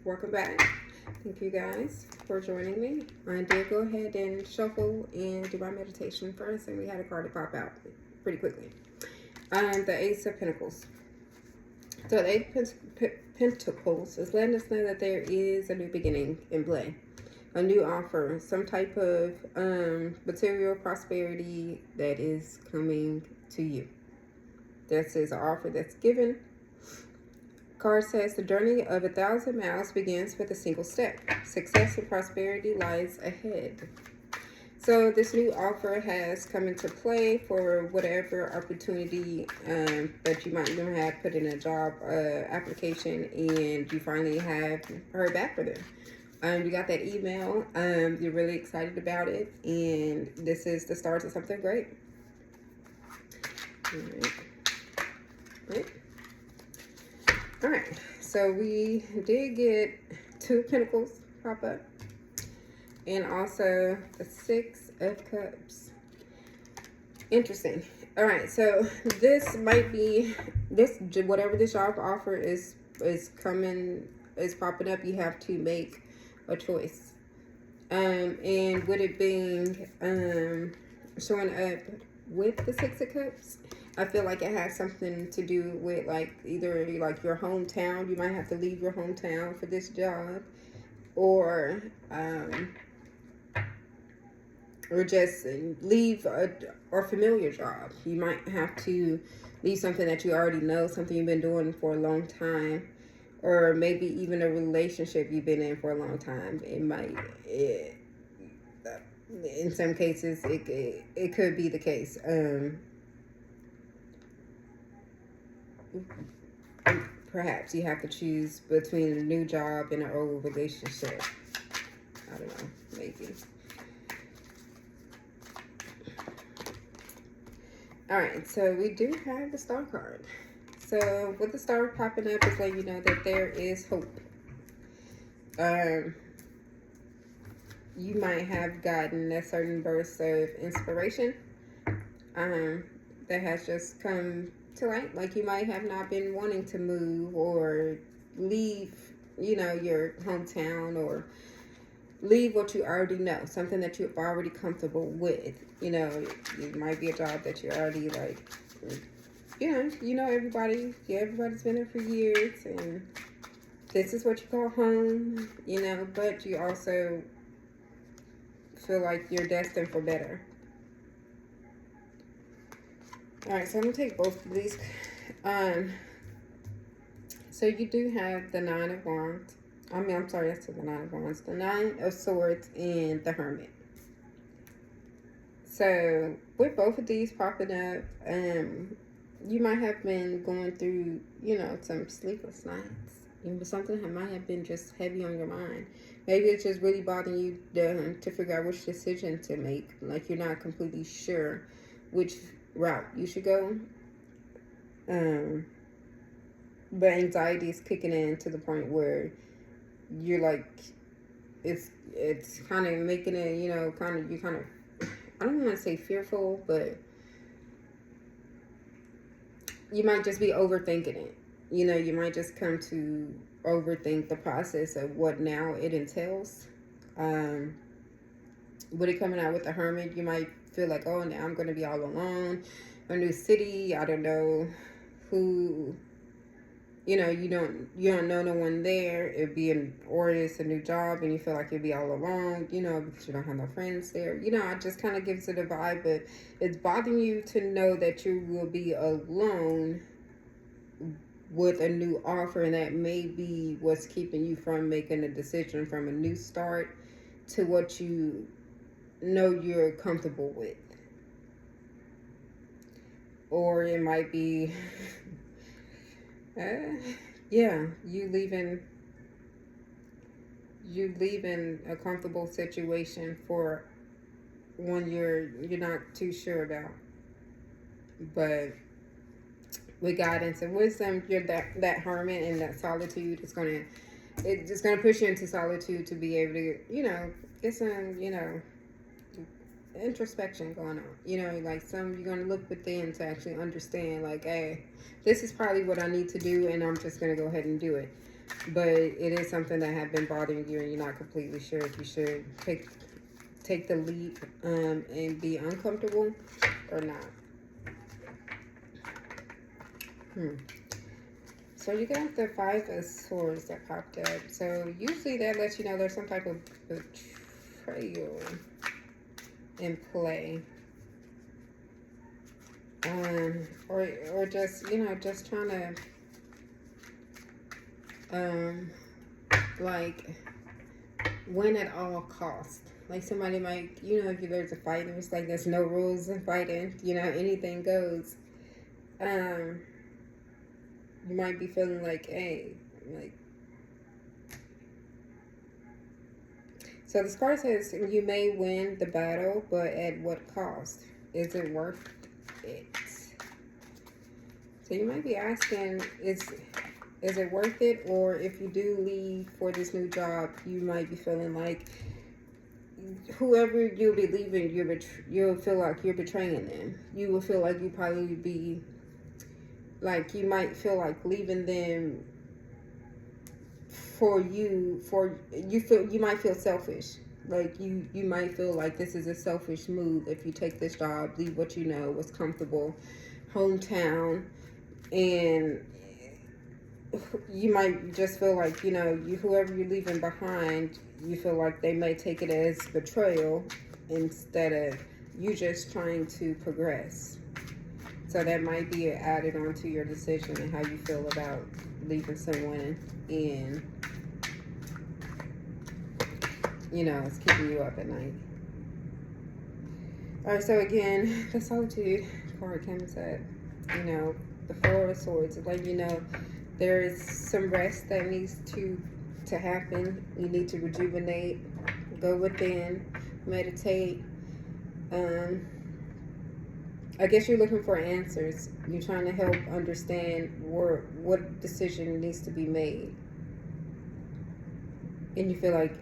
Welcome back. Thank you guys for joining me. I did go ahead and shuffle and do my meditation first, and we had a card to pop out pretty quickly. The Ace of Pentacles. So the Eight of Pentacles is letting us know that there is a new beginning in play, a new offer, some type of material prosperity that is coming to you. This is an offer that's given. Card says the journey of 1,000 miles begins with a single step. Success and prosperity lies ahead. So this new offer has come into play for whatever opportunity that you might even have put in a job application, and you finally have heard back from them. You got that email. You're really excited about it, and this is the start of something great. All right. So we did get 2 Pentacles pop up, and also the 6 of Cups. Interesting. All right, so this might be whatever this job offer is popping up. You have to make a choice, and with it being showing up with the 6 of Cups, I feel like it has something to do with either your hometown. You might have to leave your hometown for this job, or just leave a familiar job. You might have to leave something that you already know, something you've been doing for a long time, or maybe even a relationship you've been in for a long time. In some cases, it could be the case. Perhaps you have to choose between a new job and an old relationship. I don't know, maybe. All right, so we do have the Star card. So with the Star popping up, it's letting you know that there is hope. You might have gotten a certain burst of inspiration that has just come to light. Like you might have not been wanting to move or leave, your hometown, or leave what you already know, something that you're already comfortable with. It might be a job that you're already everybody. Yeah, everybody's been there for years, and this is what you call home. But you also feel like you're destined for better. All right, so I'm gonna take both of these. So you do have the 9 of Wands. I'm sorry, that's the 9 of Wands. The 9 of Swords and the Hermit. So with both of these popping up, you might have been going through, some sleepless nights. Something that might have been just heavy on your mind. Maybe it's just really bothering you to figure out which decision to make. Like you're not completely sure which route you should go. But anxiety is kicking in to the point where you're like, it's kind of making it, you're kind of, I don't want to say fearful, but you might just be overthinking it. You might just come to overthink the process of what now it entails. With it coming out with the Hermit, you might feel like, oh, now I'm going to be all alone, a new city, I don't know who, you don't know no one there. Or it's a new job and you feel like you'll be all alone, because you don't have no friends there. It just kind of gives it a vibe, but it's bothering you to know that you will be alone with a new offer, and that may be what's keeping you from making a decision from a new start to what you know you're comfortable with. Or it might be you leaving a comfortable situation for one you're not too sure about. But with guidance and wisdom, you're that hermit and that solitude is gonna push you into solitude to be able to get some introspection going on. You're going to look within to actually understand, like, hey, this is probably what I need to do, and I'm just going to go ahead and do it. but it is something that have been bothering you and you're not completely sure if you should take the leap and be uncomfortable or not. So you got the Five of Swords that popped up. So usually that lets you know there's some type of betrayal in play. Or just, you know, just trying to like win at all costs. Like somebody might, you know, if there's a fight and it's like there's no rules in fighting, you know, anything goes. You might be feeling like, hey, like. So this card says you may win the battle, but at what cost? Is it worth it? So you might be asking, is it worth it? Or if you do leave for this new job, you might be feeling like whoever you'll be leaving, you'll feel like you're betraying them. You will feel like you probably be like, you might feel like leaving them you might feel selfish. Like you might feel like this is a selfish move if you take this job, leave what you know, what's comfortable, hometown, and you might just feel like, you know, whoever you're leaving behind, you feel like they may take it as betrayal instead of you just trying to progress. So that might be added onto your decision and how you feel about leaving someone in, you know, it's keeping you up at night. All right, so again, the Solitude card comes at, you know, the Four of Swords. It's like, you know, there is some rest that needs to happen. You need to rejuvenate, go within, meditate. I guess you're looking for answers. You're trying to help understand what decision needs to be made. And you feel like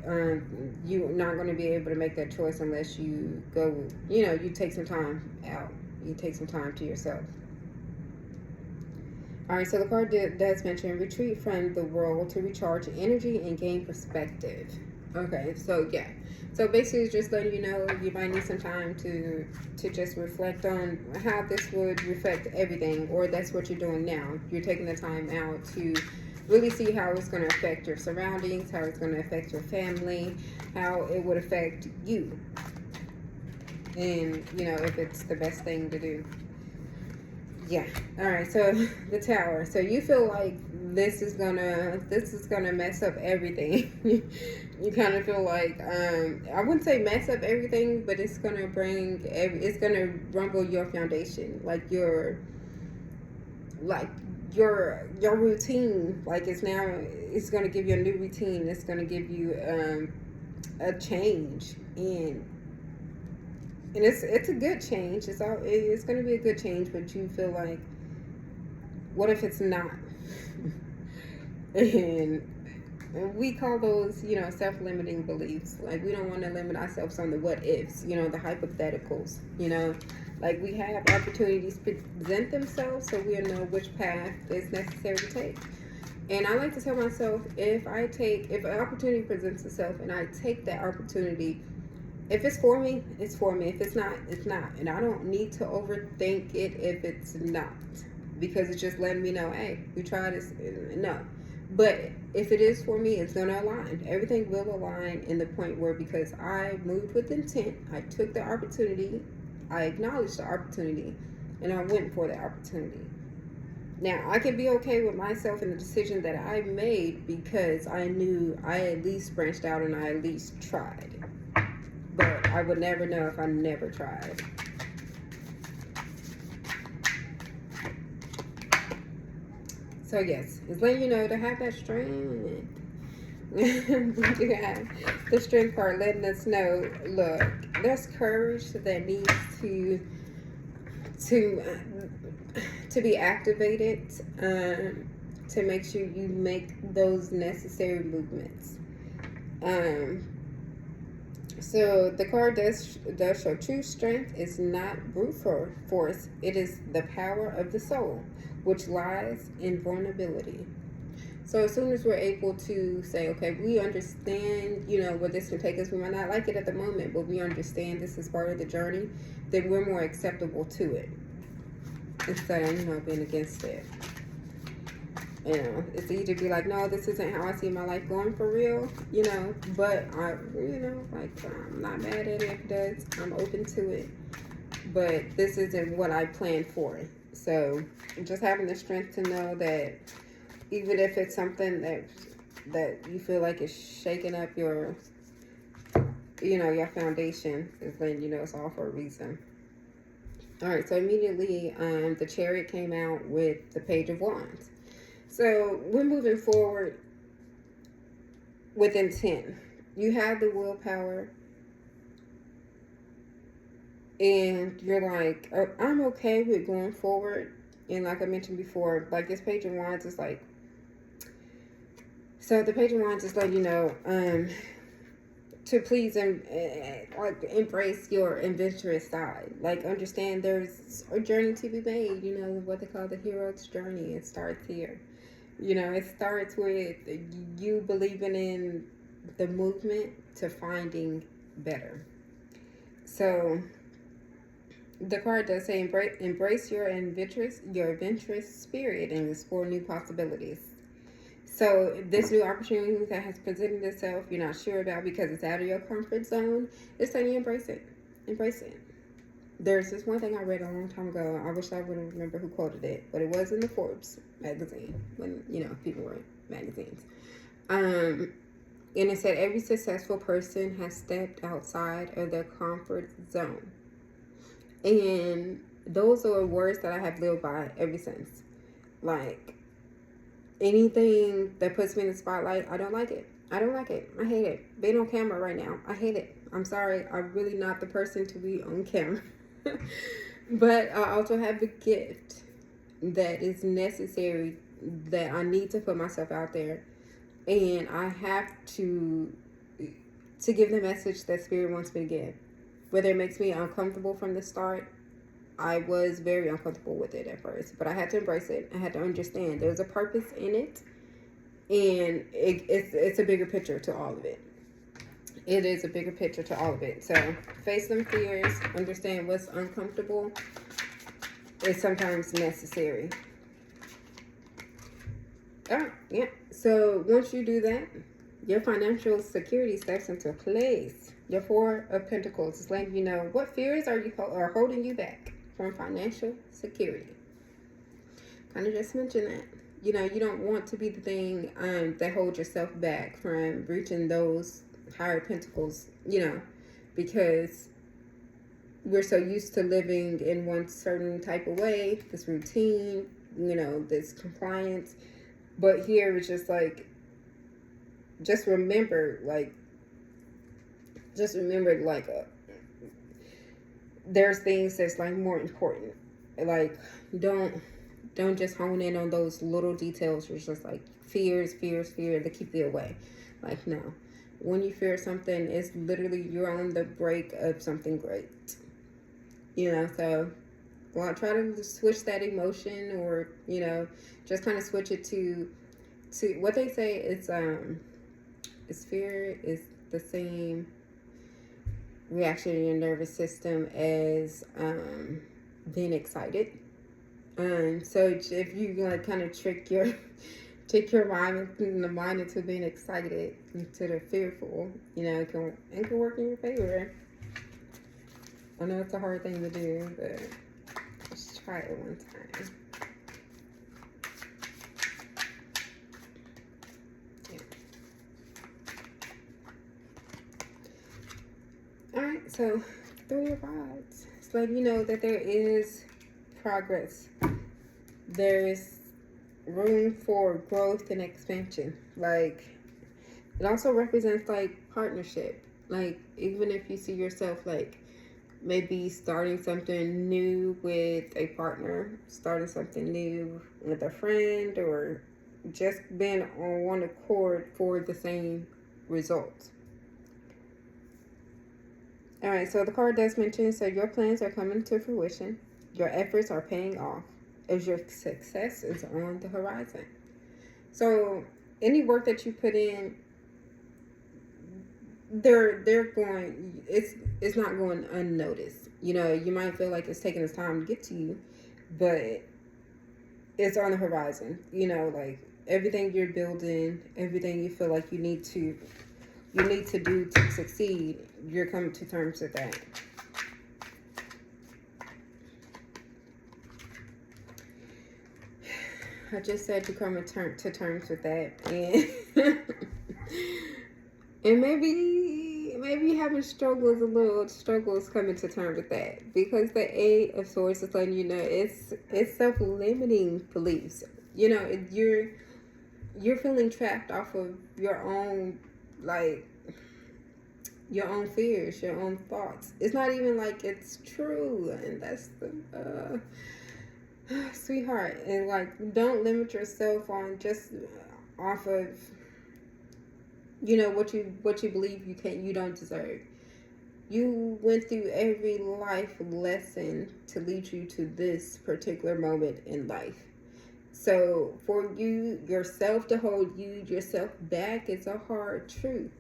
you're not going to be able to make that choice unless you go, you know, you take some time out. You take some time to yourself. All right, so the card does mention retreat from the world to recharge energy and gain perspective. Okay, so yeah. So basically it's just letting you know you might need some time to just reflect on how this would affect everything, or that's what you're doing now. You're taking the time out to really see how it's going to affect your surroundings, how it's going to affect your family, how it would affect you. And, you know, if it's the best thing to do. Yeah. All right. So the Tower. So you feel like this is gonna mess up everything. You kind of feel like I wouldn't say mess up everything, but it's gonna rumble your foundation, like your routine. Like it's gonna give you a new routine. It's gonna give you a change and it's a good change. It's going to be a good change, but you feel like, what if it's not? and we call those, you know, self-limiting beliefs. Like, we don't want to limit ourselves on the what ifs, you know, the hypotheticals, you know. Like, we have opportunities present themselves, so we'll know which path is necessary to take. And I like to tell myself, if an opportunity presents itself and I take that opportunity, if it's for me, it's for me. If it's not, it's not. And I don't need to overthink it if it's not. Because it's just letting me know, hey, we tried this. No. But if it is for me, it's going to align. Everything will align in the point where, because I moved with intent, I took the opportunity, I acknowledged the opportunity, and I went for the opportunity. Now, I can be okay with myself and the decision that I made because I knew I at least branched out and I at least tried. But I would never know if I never tried. So yes, it's letting you know to have that strength. You have the strength part letting us know, look, there's courage that needs to be activated to make sure you make those necessary movements. So the card does show true strength is not brute force. It is the power of the soul, which lies in vulnerability. So as soon as we're able to say, okay, we understand, you know, where this can take us, we might not like it at the moment, but we understand this is part of the journey, then we're more acceptable to it instead of, you know, being against it. You know, it's easy to be like, no, this isn't how I see my life going for real, you know, but you know, like, I'm not mad at it if it does. I'm open to it, but this isn't what I planned for. So just having the strength to know that even if it's something that you feel like is shaking up your, you know, your foundation, is letting you know it's all for a reason. All right, so immediately the Chariot came out with the Page of Wands. So we're moving forward with intent. You have the willpower, and you're like, oh, I'm okay with going forward. And like I mentioned before, like this Page of Wands is like, so the Page of Wands is letting you know to please like embrace your adventurous side. Like understand there's a journey to be made. You know what they call the hero's journey. It starts here. You know, it starts with you believing in the movement to finding better. So the card does say embrace your adventurous spirit and explore new possibilities. So this new opportunity that has presented itself, you're not sure about because it's out of your comfort zone, it's time you embrace it. Embrace it. There's this one thing I read a long time ago. I wish I would have remembered who quoted it, but it was in the Forbes magazine when, you know, people were in magazines. And it said every successful person has stepped outside of their comfort zone. And those are words that I have lived by ever since. Like, anything that puts me in the spotlight, I don't like it. I don't like it. I hate it. Being on camera right now, I hate it. I'm sorry. I'm really not the person to be on camera. But I also have the gift that is necessary, that I need to put myself out there. And I have to give the message that Spirit wants me to give. Whether it makes me uncomfortable from the start, I was very uncomfortable with it at first, but I had to embrace it. I had to understand there's a purpose in it, and it's a bigger picture to all of it. It is a bigger picture to all of it. So face them fears, understand what's uncomfortable is sometimes necessary. Oh, yeah. So once you do that, your financial security steps into place. Your Four of Pentacles is letting you know what fears are holding you back from financial security. Kind of just mentioned that. You know, you don't want to be the thing that holds yourself back from reaching those higher pentacles, you know, because we're so used to living in one certain type of way, this routine, you know, this compliance. But here it's just like, just remember, there's things that's like more important. Like, don't just hone in on those little details. It's just like fear that keep you away. Like, no, when you fear something, it's literally you're on the break of something great. You know, so well, try to switch that emotion, or, you know, just kind of switch it to what they say. It's fear is the same reaction in your nervous system as being excited. So if you like kind of trick your mind into being excited instead of fearful, you know, it can work in your favor. I know it's a hard thing to do, but just try it one time. Alright, so Three of Rods. It's letting you know that there is progress. There's room for growth and expansion. Like, it also represents like partnership. Like, even if you see yourself like maybe starting something new with a partner, starting something new with a friend, or just being on one accord for the same result. All right, so the card does mention, so your plans are coming to fruition. Your efforts are paying off as your success is on the horizon. So any work that you put in, they're going, it's not going unnoticed. You know, you might feel like it's taking its time to get to you, but it's on the horizon. You know, like everything you're building, everything you feel like you need to do to succeed, you're coming to terms with that. I just said to come to terms with that, and and maybe you're having struggles coming to terms with that, because the Eight of Swords is letting you know it's self-limiting beliefs. You know, you're feeling trapped off of your own, like, your own fears, your own thoughts. It's not even like it's true, and that's the sweetheart. And like, don't limit yourself on just off of, you know, what you believe you don't deserve. You went through every life lesson to lead you to this particular moment in life. So for you yourself to hold yourself back is a hard truth.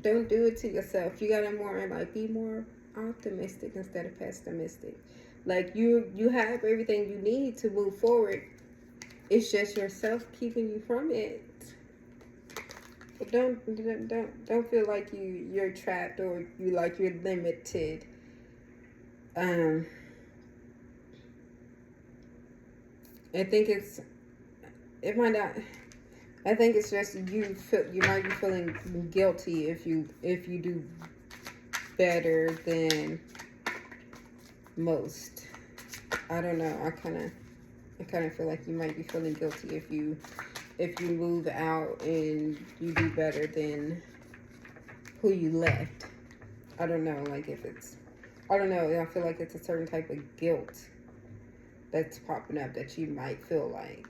Don't do it to yourself. You gotta be more optimistic instead of pessimistic. Like, you have everything you need to move forward. It's just yourself keeping you from it. Don't feel like you're trapped, or you're limited. I think it might not. I think it's just you might be feeling guilty if you do better than most. I don't know. I kind of feel like you might be feeling guilty if you move out and you do better than who you left. I don't know. Like, if it's, I don't know. I feel like it's a certain type of guilt that's popping up that you might feel like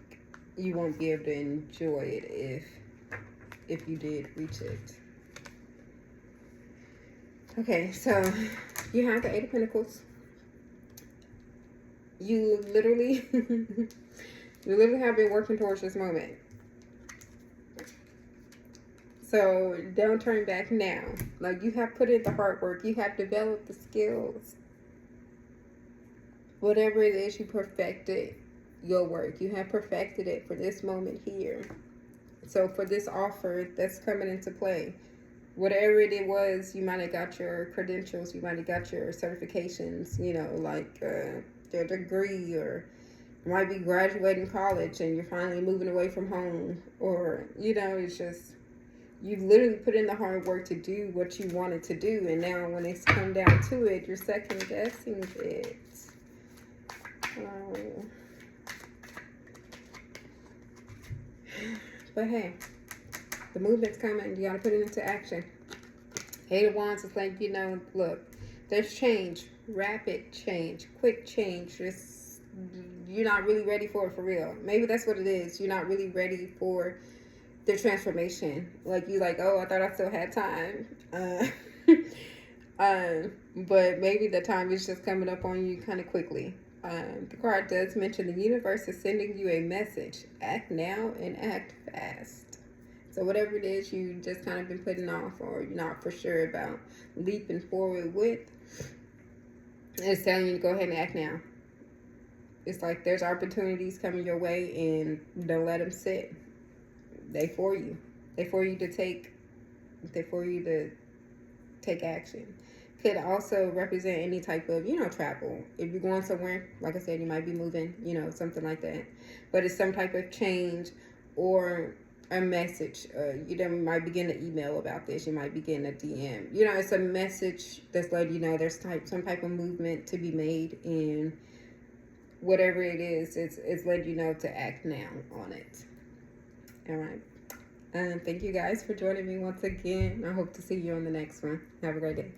you won't be able to enjoy it if you did reach it. Okay, so you have the Eight of Pentacles. You literally have been working towards this moment. So don't turn back now. Like, you have put in the hard work. You have developed the skills. Whatever it is, you perfected your work. You have perfected it for this moment here. So for this offer that's coming into play, whatever it was, you might have got your credentials, you might have got your certifications, you know, like your degree, or you might be graduating college and you're finally moving away from home, or, you know, it's just, you literally put in the hard work to do what you wanted to do, and now when it's come down to it, you're second guessing it. But hey, the movement's coming. You gotta put it into action. Eight of Wands is like, you know, look, there's change, rapid change, quick change. You're not really ready for it for real. Maybe that's what it is. You're not really ready for the transformation. Like, you like, oh, I thought I still had time. But maybe the time is just coming up on you kind of quickly. The card does mention the universe is sending you a message. Act now and act fast. So whatever it is you just kind of been putting off, or you're not for sure about leaping forward with, it's telling you to go ahead and act now. It's like there's opportunities coming your way, and don't let them sit. They for you. They for you to take action. Could also represent any type of, you know, travel. If you're going somewhere, like I said, you might be moving, you know, something like that. But it's some type of change or a message. You might be getting an email about this. You might be getting a DM. You know, it's a message that's letting you know there's some type of movement to be made, and whatever it is, it's letting you know to act now on it. All right. Thank you guys for joining me once again. I hope to see you on the next one. Have a great day.